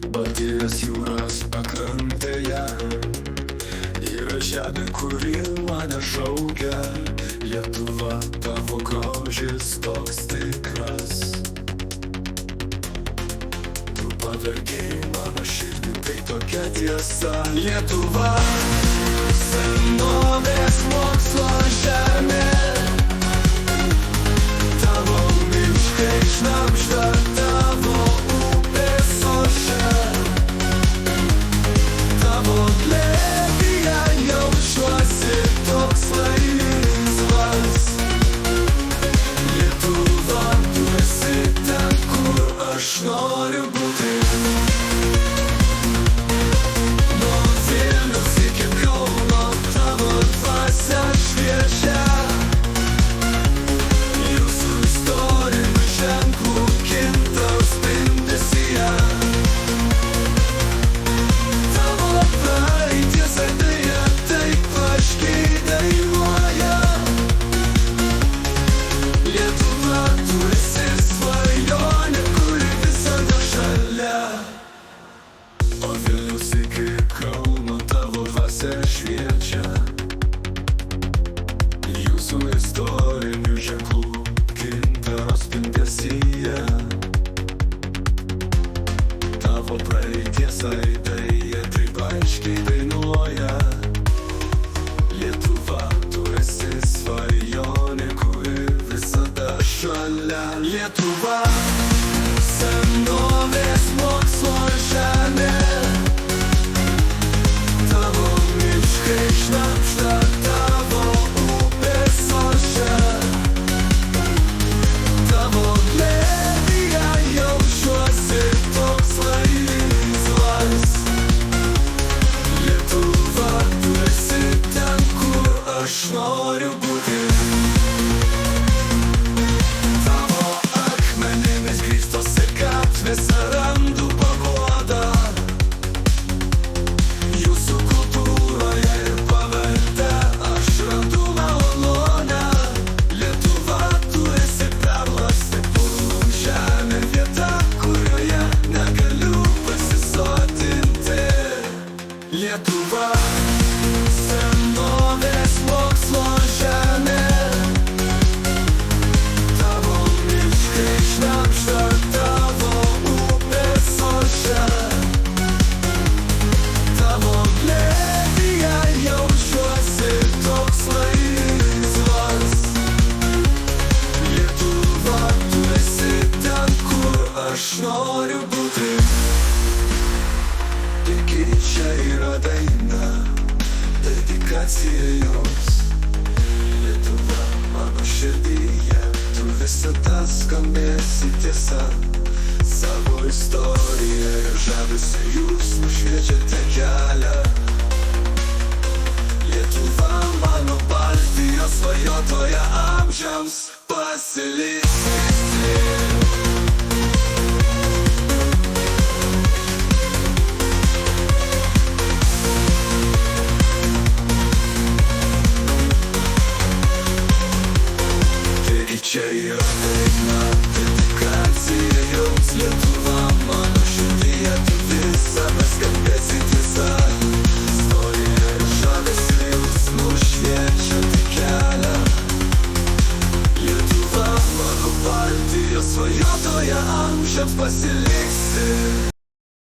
Baltijos jūros pakrantėje yra žemė, kuri mane šaukia. Lietuva, tavo grožis toks tikras. Tu pavergei mano širdį, tai tokia tiesa. Lietuva, senovės mokslo žemė. Tavo miškai šnabžda, tavo upės ošia. Tavo glėbyje jaučiuosi toks laisvas. Lietuva, tu esi ten, kur aš noriu būti. Nuo Vilniaus iki Kauno tavo dvasia šviečia. Jūsų istorinių ženklų kinta spindesyje. Tavo praeities atėję taip aiškiai dainuoja. Lietuva, tu esi svajonė, kuri visada šalia. O Vilniaus iki Kauno tavo dvasia šviečia. Jūsų istorinių ženklų gintaro spindesyje. Tavo praeities aidai jie taip aiškiai dainuoja. Lietuva, tu esi svajonė, kuri visada šalia. Lietuva, senovės mokslo žemė. Tavo miškai šnabžda, tavo upės ošia. Tavo glėbyje jaučiuosi toks laisvas. Lietuva, tu esi ten, kur aš noriu būti. Tavo akmenimis grįstose gatvėse randu paguodą. Jūsų kultūroje ir pavelde aš randu malonę. Lietuva, tu esi perlas, stipurų žemė, vieta, kurioje negaliu pasisotinti. Lietuva, senovės mokslo žemė. Tavo miškai šnabžda, tavo upės ošia. Tavo glėbyje jaučiuosi toks laisvas. Lietuva, tu esi ten, kur aš noriu būti. Taigi čia yra daina, dedikacija jums. Lietuva, mano širdyje, tu visada skambėsi tiesa. Savo istoriją ir žavesį jūs nušviečiate kelią. Lietuva, mano Baltijos svajotoja amžiams pasilikti.